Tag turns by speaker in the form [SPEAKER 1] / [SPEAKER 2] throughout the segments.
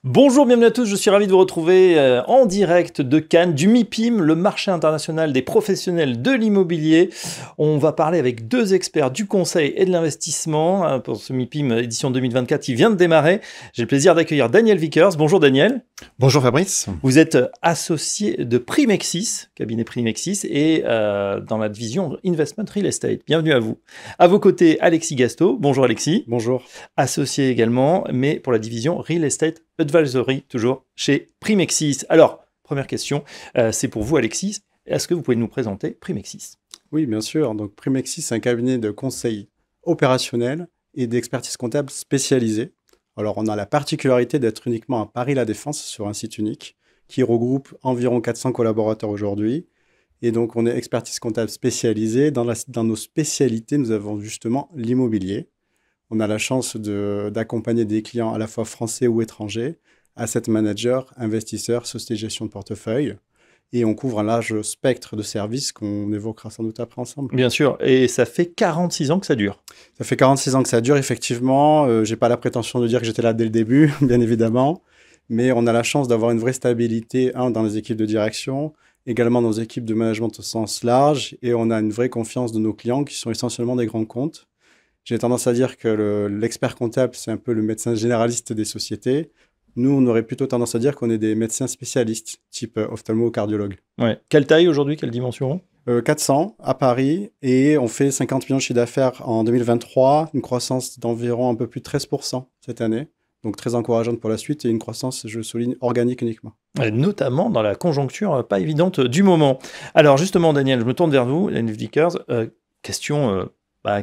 [SPEAKER 1] Bonjour, bienvenue à tous, je suis ravi de vous retrouver en direct de Cannes, du MIPIM, le marché international des professionnels de l'immobilier. On va parler avec deux experts du conseil et de l'investissement pour ce MIPIM édition 2024 qui vient de démarrer. J'ai le plaisir d'accueillir Daniel Vickers. Bonjour Daniel.
[SPEAKER 2] Bonjour Fabrice.
[SPEAKER 1] Vous êtes associé de Primexis, cabinet Primexis, et dans la division Investment Real Estate. Bienvenue à vous. À vos côtés, Alexis Gasto. Bonjour Alexis.
[SPEAKER 3] Bonjour.
[SPEAKER 1] Associé également, mais pour la division Real Estate Advisory, toujours chez Primexis. Alors, première question, c'est pour vous Alexis. Est-ce que vous pouvez nous présenter Primexis ?
[SPEAKER 3] Oui, bien sûr. Donc Primexis, c'est un cabinet de conseil opérationnel et d'expertise comptable spécialisé. Alors, on a la particularité d'être uniquement à Paris-La Défense sur un site unique qui regroupe environ 400 collaborateurs aujourd'hui. Et donc, on est expertise comptable spécialisée. Dans nos spécialités, nous avons justement l'immobilier. On a la chance d'accompagner des clients à la fois français ou étrangers, asset managers, investisseurs, sociétés de gestion de portefeuille. Et on couvre un large spectre de services qu'on évoquera sans doute après ensemble.
[SPEAKER 1] Bien sûr, et ça fait 46 ans que ça dure.
[SPEAKER 3] Ça fait 46 ans que ça dure, effectivement. Je n'ai pas la prétention de dire que j'étais là dès le début, bien évidemment. Mais on a la chance d'avoir une vraie stabilité, dans les équipes de direction, également dans les équipes de management au sens large. Et on a une vraie confiance de nos clients qui sont essentiellement des grands comptes. J'ai tendance à dire que l'expert comptable, c'est un peu le médecin généraliste des sociétés. Nous, on aurait plutôt tendance à dire qu'on est des médecins spécialistes, type ophtalmo ou cardiologue.
[SPEAKER 1] Ouais. Quelle taille aujourd'hui, quelle dimension ?
[SPEAKER 3] 400 à Paris, et on fait 50 millions de chiffre d'affaires en 2023, une croissance d'environ un peu plus de 13% cette année. Donc très encourageante pour la suite, et une croissance, je souligne, organique uniquement.
[SPEAKER 1] Et notamment dans la conjoncture pas évidente du moment. Alors justement, Daniel, je me tourne vers vous, Daniel Vickers. Question...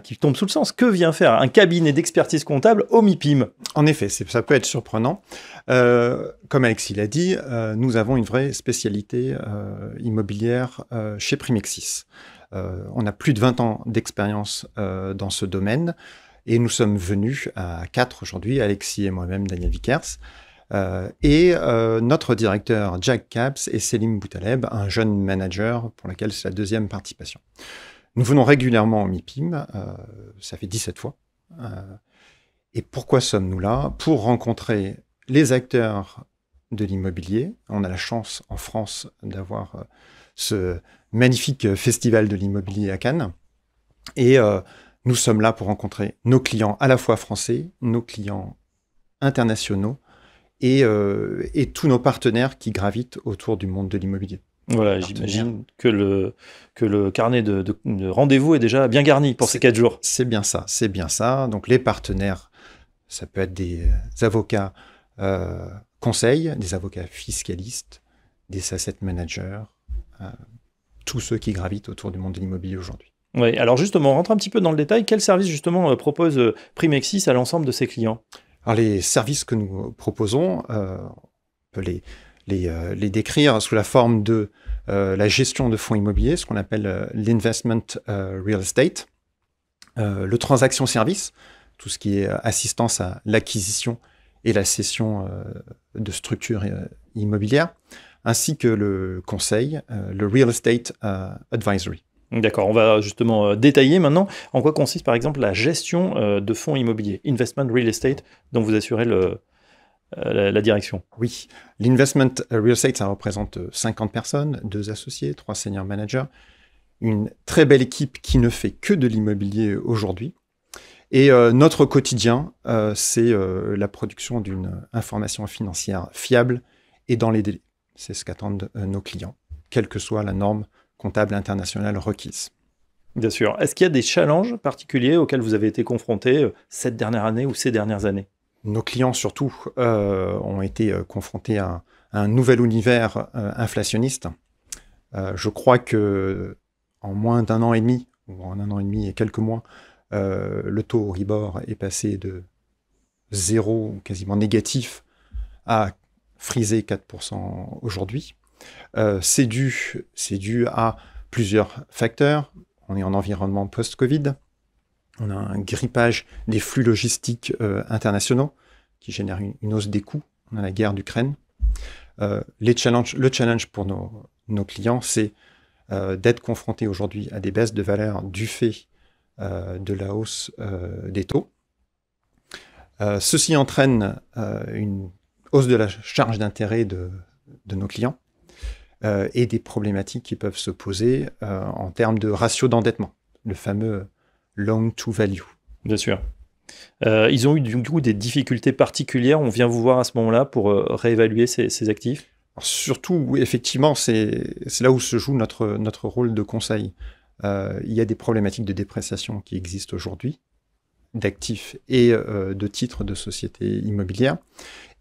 [SPEAKER 1] qui tombe sous le sens. Que vient faire un cabinet d'expertise comptable au MIPIM ?
[SPEAKER 2] En effet, ça peut être surprenant. Comme Alexis l'a dit, nous avons une vraie spécialité immobilière chez Primexis. On a plus de 20 ans d'expérience dans ce domaine et nous sommes venus à 4 aujourd'hui, Alexis et moi-même, Daniel Vickers. Et notre directeur Jack Capps et Selim Boutaleb, un jeune manager pour lequel c'est la deuxième participation. Nous venons régulièrement au MIPIM, ça fait 17 fois. Et pourquoi sommes-nous là ? Pour rencontrer les acteurs de l'immobilier. On a la chance en France d'avoir ce magnifique festival de l'immobilier à Cannes. Et nous sommes là pour rencontrer nos clients à la fois français, nos clients internationaux et tous nos partenaires qui gravitent autour du monde de l'immobilier.
[SPEAKER 1] Voilà, j'imagine que le carnet de rendez-vous est déjà bien garni pour ces 4 jours.
[SPEAKER 2] C'est bien ça, c'est bien ça. Donc les partenaires, ça peut être des avocats conseils, des avocats fiscalistes, des asset managers, tous ceux qui gravitent autour du monde de l'immobilier aujourd'hui.
[SPEAKER 1] Oui, alors justement, on rentre un petit peu dans le détail. Quel service justement propose Primexis à l'ensemble de ses clients ?
[SPEAKER 2] Alors les services que nous proposons, on peut les décrire sous la forme de la gestion de fonds immobiliers, ce qu'on appelle l'investment real estate, le transaction service, tout ce qui est assistance à l'acquisition et la cession de structures immobilières, ainsi que le conseil, le real estate advisory.
[SPEAKER 1] D'accord, on va justement détailler maintenant en quoi consiste par exemple la gestion de fonds immobiliers, investment real estate, dont vous assurez la direction.
[SPEAKER 2] Oui, l'investment real estate, ça représente 50 personnes, 2 associés, 3 senior managers, une très belle équipe qui ne fait que de l'immobilier aujourd'hui. Et notre quotidien, c'est la production d'une information financière fiable et dans les délais. C'est ce qu'attendent nos clients, quelle que soit la norme comptable internationale requise.
[SPEAKER 1] Bien sûr. Est-ce qu'il y a des challenges particuliers auxquels vous avez été confrontés cette dernière année ou ces dernières années ?
[SPEAKER 2] Nos clients, surtout, ont été confrontés à un nouvel univers inflationniste. Je crois que en moins d'1 an et demi, ou en 1 an et demi et quelques mois, le taux Euribor est passé de 0, quasiment négatif, à friser 4% aujourd'hui. C'est dû à plusieurs facteurs. On est en environnement post-Covid. On a un grippage des flux logistiques internationaux qui génère une hausse des coûts. On a la guerre d'Ukraine. Le challenge pour nos clients, c'est d'être confrontés aujourd'hui à des baisses de valeur du fait de la hausse des taux. Ceci entraîne une hausse de la charge d'intérêt de nos clients et des problématiques qui peuvent se poser en termes de ratio d'endettement, le fameux loan to value.
[SPEAKER 1] Bien sûr. Ils ont eu du coup des difficultés particulières. On vient vous voir à ce moment-là pour réévaluer ces actifs.
[SPEAKER 2] Alors, surtout, effectivement, c'est là où se joue notre rôle de conseil. Il y a des problématiques de dépréciation qui existent aujourd'hui, d'actifs et de titres de sociétés immobilières.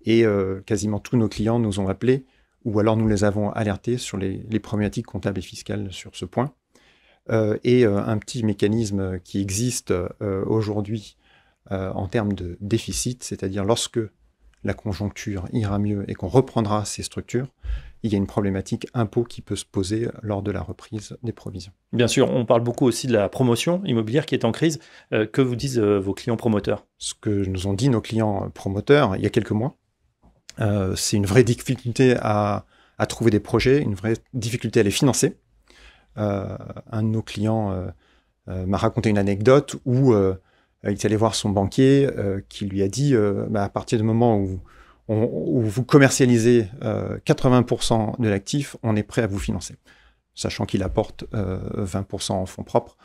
[SPEAKER 2] Et quasiment tous nos clients nous ont appelés, ou alors nous les avons alertés sur les problématiques comptables et fiscales sur ce point. Et un petit mécanisme qui existe aujourd'hui en termes de déficit, c'est-à-dire lorsque la conjoncture ira mieux et qu'on reprendra ces structures, il y a une problématique impôt qui peut se poser lors de la reprise des provisions.
[SPEAKER 1] Bien sûr, on parle beaucoup aussi de la promotion immobilière qui est en crise. Que vous disent vos clients promoteurs?
[SPEAKER 2] Ce que nous ont dit nos clients promoteurs il y a quelques mois, c'est une vraie difficulté à trouver des projets, une vraie difficulté à les financer. Un de nos clients m'a raconté une anecdote où il est allé voir son banquier qui lui a dit à partir du moment où vous commercialisez 80% de l'actif, on est prêt à vous financer. Sachant qu'il apporte 20% en fonds propres.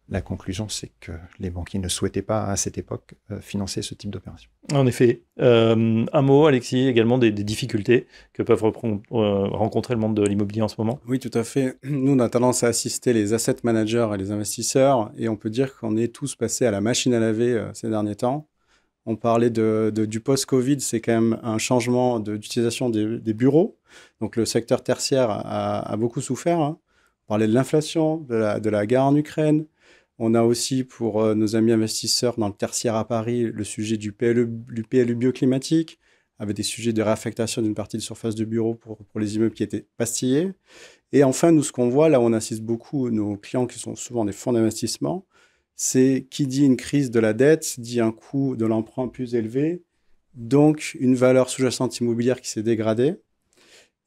[SPEAKER 2] La conclusion, c'est que les banquiers ne souhaitaient pas, à cette époque, financer ce type d'opération.
[SPEAKER 1] En effet. Un mot, Alexis, également des difficultés que peuvent rencontrer le monde de l'immobilier en ce moment?
[SPEAKER 3] Oui, tout à fait. Nous, on a tendance à assister les asset managers et les investisseurs, et on peut dire qu'on est tous passés à la machine à laver ces derniers temps. On parlait du post-Covid, c'est quand même un changement d'utilisation des bureaux. Donc, le secteur tertiaire a beaucoup souffert. On parlait de l'inflation, de la guerre en Ukraine. On a aussi, pour nos amis investisseurs dans le tertiaire à Paris, le sujet du PLU bioclimatique, avec des sujets de réaffectation d'une partie de surface de bureau pour les immeubles qui étaient pastillés. Et enfin, nous, ce qu'on voit, là où on assiste beaucoup, nos clients qui sont souvent des fonds d'investissement, c'est qui dit une crise de la dette, dit un coût de l'emprunt plus élevé, donc une valeur sous-jacente immobilière qui s'est dégradée.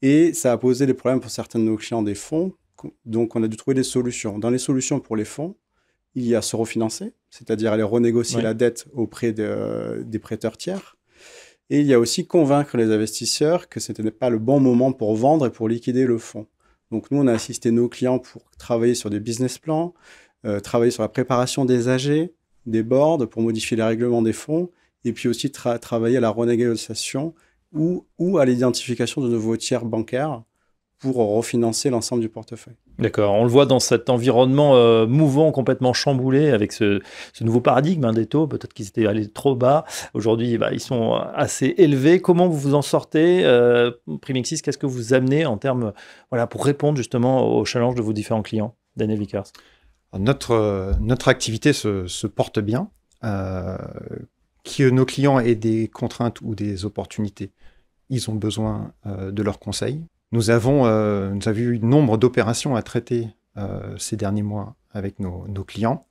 [SPEAKER 3] Et ça a posé des problèmes pour certains de nos clients des fonds. Donc, on a dû trouver des solutions. Dans les solutions pour les fonds, il y a se refinancer, c'est-à-dire aller renégocier la dette auprès des prêteurs tiers. Et il y a aussi convaincre les investisseurs que ce n'était pas le bon moment pour vendre et pour liquider le fonds. Donc nous, on a assisté nos clients pour travailler sur des business plans, travailler sur la préparation des AG, des boards pour modifier les règlements des fonds, et puis aussi travailler à la renégociation ou à l'identification de nouveaux tiers bancaires pour refinancer l'ensemble du portefeuille.
[SPEAKER 1] D'accord, on le voit dans cet environnement mouvant, complètement chamboulé, avec ce nouveau paradigme des taux. Peut-être qu'ils étaient allés trop bas. Aujourd'hui, ils sont assez élevés. Comment vous vous en sortez Primexis, qu'est-ce que vous amenez en termes, pour répondre justement aux challenges de vos différents clients? Daniel Vickers.
[SPEAKER 2] Notre activité se porte bien. Que nos clients aient des contraintes ou des opportunités, ils ont besoin de leurs conseils. Nous avons eu nombre d'opérations à traiter ces derniers mois avec nos clients,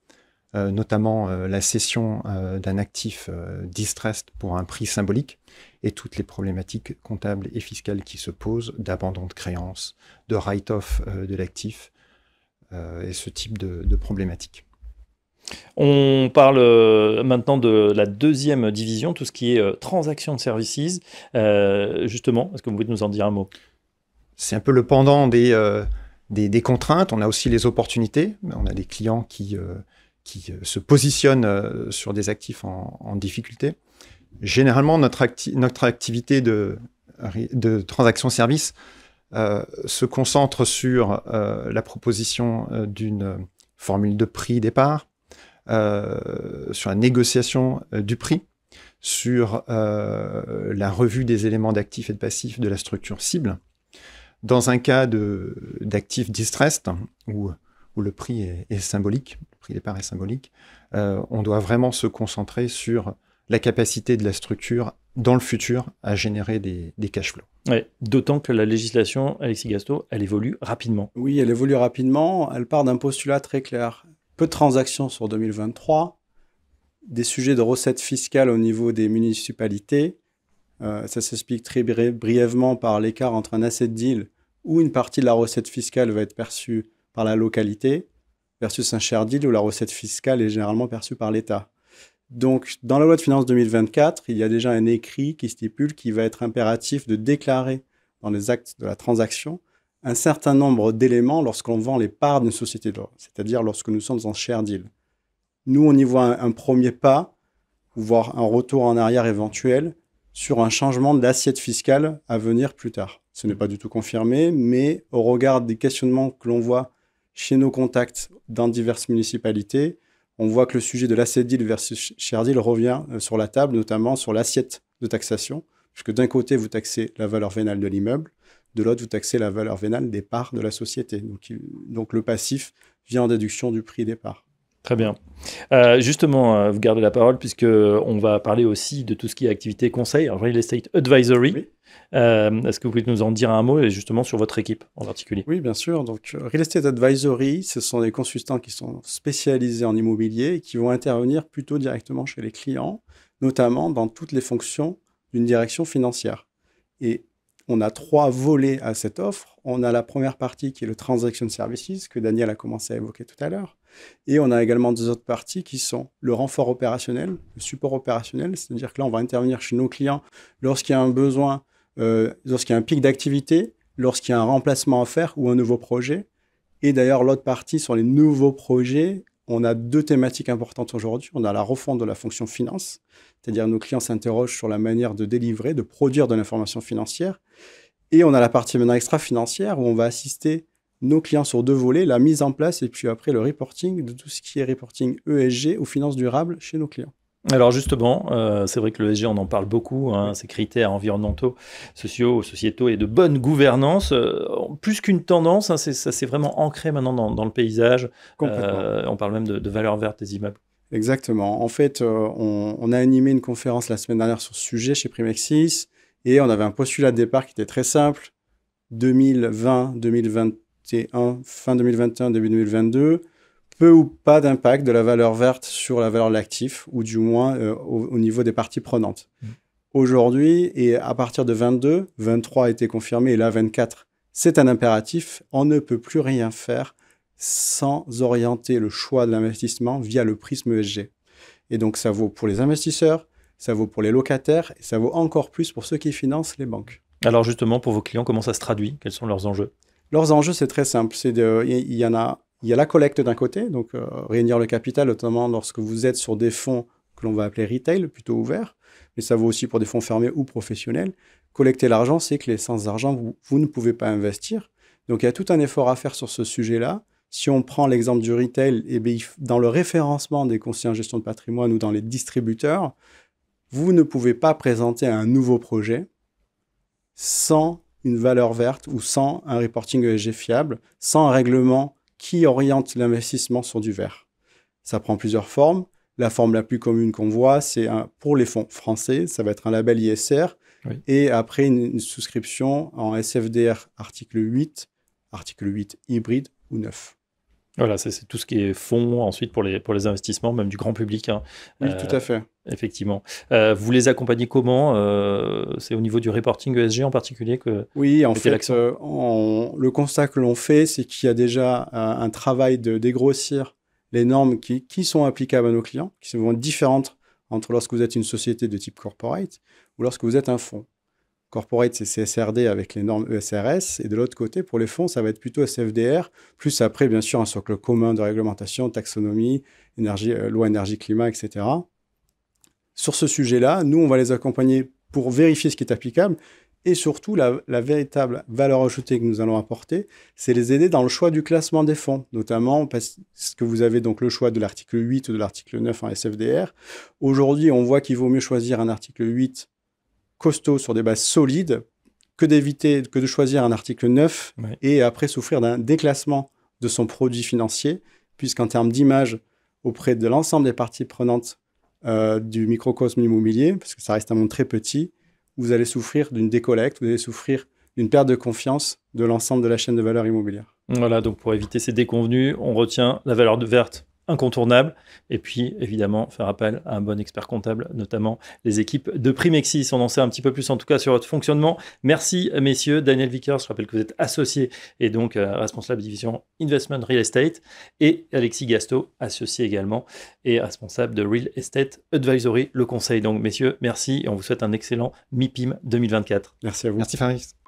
[SPEAKER 2] notamment la cession d'un actif distressed pour un prix symbolique et toutes les problématiques comptables et fiscales qui se posent, d'abandon de créances, de write-off de l'actif et ce type de problématiques.
[SPEAKER 1] On parle maintenant de la deuxième division, tout ce qui est transaction de services. Justement, est-ce que vous pouvez nous en dire un mot?
[SPEAKER 2] C'est un peu le pendant des contraintes. On a aussi les opportunités. On a des clients qui se positionnent sur des actifs en difficulté. Généralement, notre activité de transaction-service se concentre sur la proposition d'une formule de prix départ, sur la négociation du prix, sur la revue des éléments d'actifs et de passifs de la structure cible. Dans un cas d'actifs distressed, où le prix est symbolique, le prix départ est symbolique, on doit vraiment se concentrer sur la capacité de la structure dans le futur à générer des cash flows.
[SPEAKER 1] Ouais, d'autant que la législation, Alexis Gasto, elle évolue rapidement.
[SPEAKER 3] Oui, elle évolue rapidement. Elle part d'un postulat très clair. Peu de transactions sur 2023, des sujets de recettes fiscales au niveau des municipalités. Ça s'explique très brièvement par l'écart entre un asset deal où une partie de la recette fiscale va être perçue par la localité versus un share deal où la recette fiscale est généralement perçue par l'État. Donc, dans la loi de finances 2024, il y a déjà un écrit qui stipule qu'il va être impératif de déclarer dans les actes de la transaction un certain nombre d'éléments lorsqu'on vend les parts d'une société d'or, c'est-à-dire lorsque nous sommes en share deal. Nous, on y voit un premier pas, voire un retour en arrière éventuel sur un changement d'assiette fiscale à venir plus tard. Ce n'est pas du tout confirmé, mais au regard des questionnements que l'on voit chez nos contacts dans diverses municipalités, on voit que le sujet de l'asset deal versus share deal revient sur la table, notamment sur l'assiette de taxation, puisque d'un côté, vous taxez la valeur vénale de l'immeuble, de l'autre, vous taxez la valeur vénale des parts de la société. Donc le passif vient en déduction du prix des parts.
[SPEAKER 1] Très bien. Justement, vous gardez la parole puisqu'on va parler aussi de tout ce qui est activité conseil, Real Estate Advisory. Oui. Est-ce que vous pouvez nous en dire un mot et justement sur votre équipe en particulier?
[SPEAKER 3] Oui, bien sûr. Donc, Real Estate Advisory, ce sont des consultants qui sont spécialisés en immobilier et qui vont intervenir plutôt directement chez les clients, notamment dans toutes les fonctions d'une direction financière. Et on a 3 volets à cette offre. On a la première partie qui est le Transaction Services, que Daniel a commencé à évoquer tout à l'heure. Et on a également 2 autres parties qui sont le renfort opérationnel, le support opérationnel, c'est-à-dire que là, on va intervenir chez nos clients lorsqu'il y a un besoin, lorsqu'il y a un pic d'activité, lorsqu'il y a un remplacement à faire ou un nouveau projet. Et d'ailleurs, l'autre partie sur les nouveaux projets, on a 2 thématiques importantes aujourd'hui. On a la refonte de la fonction finance, c'est-à-dire nos clients s'interrogent sur la manière de délivrer, de produire de l'information financière. Et on a la partie maintenant extra-financière où on va assister nos clients sur 2 volets, la mise en place et puis après le reporting de tout ce qui est reporting ESG ou finances durables chez nos clients.
[SPEAKER 1] Alors justement, c'est vrai que le ESG, on en parle beaucoup, ces critères environnementaux, sociaux, sociétaux et de bonne gouvernance, plus qu'une tendance, ça s'est vraiment ancré maintenant dans le paysage. On parle même de valeur verte des immeubles.
[SPEAKER 3] Exactement. En fait, on a animé une conférence la semaine dernière sur ce sujet chez Primexis et on avait un postulat de départ qui était très simple. 2020, 2021, fin 2021, début 2022, peu ou pas d'impact de la valeur verte sur la valeur de l'actif, ou du moins au niveau des parties prenantes. Aujourd'hui, et à partir de 22, 23 a été confirmé, et là 24, c'est un impératif, on ne peut plus rien faire sans orienter le choix de l'investissement via le prisme ESG. Et donc ça vaut pour les investisseurs, ça vaut pour les locataires, et ça vaut encore plus pour ceux qui financent les banques.
[SPEAKER 1] Alors justement, pour vos clients, comment ça se traduit? Quels sont leurs enjeux?
[SPEAKER 3] Leurs enjeux, c'est très simple. Il y a la collecte d'un côté, donc réunir le capital, notamment lorsque vous êtes sur des fonds que l'on va appeler retail, plutôt ouverts, mais ça vaut aussi pour des fonds fermés ou professionnels. Collecter l'argent, c'est que sans argent, vous ne pouvez pas investir. Donc il y a tout un effort à faire sur ce sujet-là. Si on prend l'exemple du retail, dans le référencement des conseillers en gestion de patrimoine ou dans les distributeurs, vous ne pouvez pas présenter un nouveau projet sans une valeur verte ou sans un reporting ESG fiable, sans un règlement qui oriente l'investissement sur du vert. Ça prend plusieurs formes. La forme la plus commune qu'on voit, c'est pour les fonds français, ça va être un label ISR, oui. Et après une souscription en SFDR article 8 hybride ou 9.
[SPEAKER 1] Voilà, c'est tout ce qui est fonds ensuite pour les investissements, même du grand public.
[SPEAKER 3] Oui, tout à fait.
[SPEAKER 1] Effectivement. Vous les accompagnez comment? C'est au niveau du reporting ESG en particulier que...
[SPEAKER 3] Oui, en fait, le constat que l'on fait, c'est qu'il y a déjà un travail de dégrossir les normes qui sont applicables à nos clients, qui sont différentes entre lorsque vous êtes une société de type corporate ou lorsque vous êtes un fonds. Corporate, c'est CSRD avec les normes ESRS. Et de l'autre côté, pour les fonds, ça va être plutôt SFDR, plus après, bien sûr, un socle commun de réglementation, taxonomie, loi énergie-climat, etc. Sur ce sujet-là, nous, on va les accompagner pour vérifier ce qui est applicable. Et surtout, la véritable valeur ajoutée que nous allons apporter, c'est les aider dans le choix du classement des fonds, notamment parce que vous avez donc le choix de l'article 8 ou de l'article 9 en SFDR. Aujourd'hui, on voit qu'il vaut mieux choisir un article 8 costaud sur des bases solides que de choisir un article 9 ouais. Et après souffrir d'un déclassement de son produit financier, puisqu'en termes d'image auprès de l'ensemble des parties prenantes du microcosme immobilier, parce que ça reste un monde très petit, vous allez souffrir d'une décollecte, vous allez souffrir d'une perte de confiance de l'ensemble de la chaîne de valeur immobilière.
[SPEAKER 1] Voilà, donc pour éviter ces déconvenus, on retient la valeur verte incontournable. Et puis, évidemment, faire appel à un bon expert comptable, notamment les équipes de Primexis. On en sait un petit peu plus, en tout cas, sur votre fonctionnement. Merci, messieurs. Daniel Vickers, je rappelle que vous êtes associé et donc responsable division Investment Real Estate. Et Alexis Gasto, associé également et responsable de Real Estate Advisory, le conseil. Donc, messieurs, merci et on vous souhaite un excellent MIPIM 2024.
[SPEAKER 3] Merci à vous.
[SPEAKER 2] Merci Fabrice.